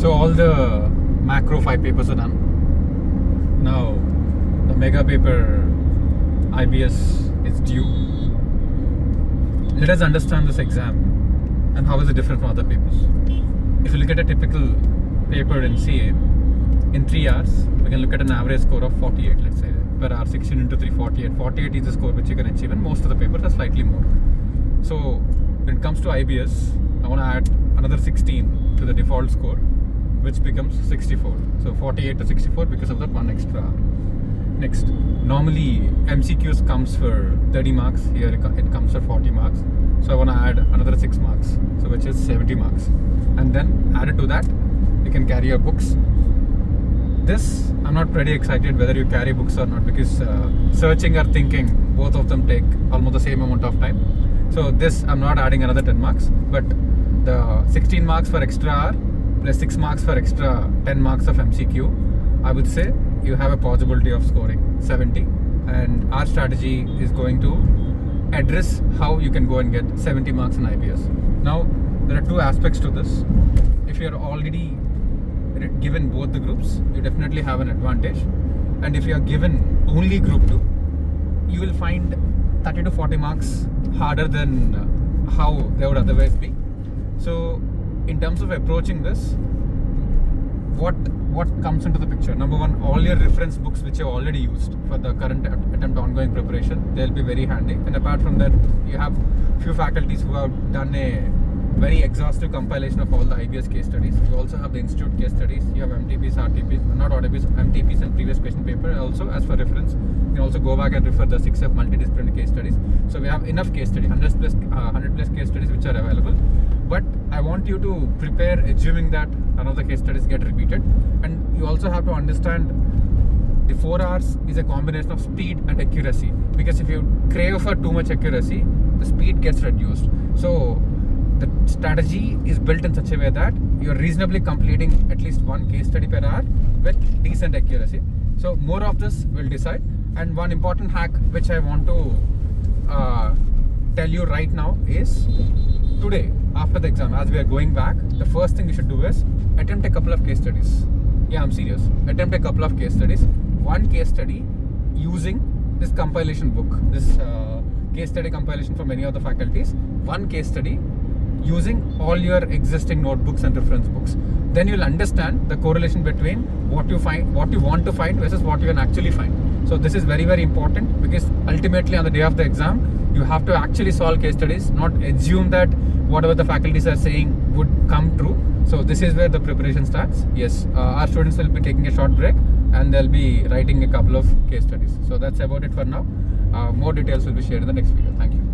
So all the macro 5 papers are done. Now the mega paper IBS is due. Let us understand this exam and how is it different from other papers. If you look at a typical paper in CA, in 3 hours, we can look at an average score of 48, let's say, per hour, 16 into 3, 48. 48 is the score which you can achieve, and most of the papers are slightly more. So when it comes to IBS, I want to add another 16 to the default score, which becomes 64. So 48 to 64 because of that one extra hour. Next, normally MCQs comes for 30 marks, here it comes for 40 marks. So I want to add another 6 marks, so which is 70 marks. And then added to that, you can carry your books. This, I'm not pretty excited whether you carry books or not, because searching or thinking, both of them take almost the same amount of time. So this, I'm not adding another 10 marks, but the 16 marks for extra hour plus 6 marks for extra 10 marks of MCQ, I would say you have a possibility of scoring 70. And our strategy is going to address how you can go and get 70 marks in IBS. Now, there are 2 aspects to this. If you are already given both the groups, you definitely have an advantage. And if you are given only group 2, you will find 30 to 40 marks harder than how they would otherwise be. So in terms of approaching this, what comes into the picture? Number one, all your reference books which you already used for the current attempt ongoing preparation, they'll be very handy. And apart from that, you have few faculties who have done a very exhaustive compilation of all the IBS case studies. You also have the institute case studies. You have MTPs, RTPs, not RTPs, MTPs and previous question paper. Also, as for reference, you can also go back and refer the 6F multidisciplinary case studies. So we have enough case studies, 100 plus case studies which are available. But I want you to prepare assuming that none of the case studies get repeated. And you also have to understand the 4 hours is a combination of speed and accuracy. Because if you crave for too much accuracy, the speed gets reduced. So the strategy is built in such a way that you are reasonably completing at least 1 case study per hour with decent accuracy. So more of this will decide. And one important hack which I want to tell you right now is, today after the exam, as we are going back, the first thing you should do is attempt a couple of case studies. Yeah, I'm serious. Attempt a couple of case studies. 1 case study using this compilation book, this case study compilation from many of the faculties. 1 case study using all your existing notebooks and reference books. Then you'll understand the correlation between what you find, what you want to find versus what you can actually find. So this is very, very important, because ultimately on the day of the exam, you have to actually solve case studies, not assume that whatever the faculties are saying would come true. So this is where the preparation starts. Yes, our students will be taking a short break and they'll be writing a couple of case studies. So that's about it for now. More details will be shared in the next video. Thank you.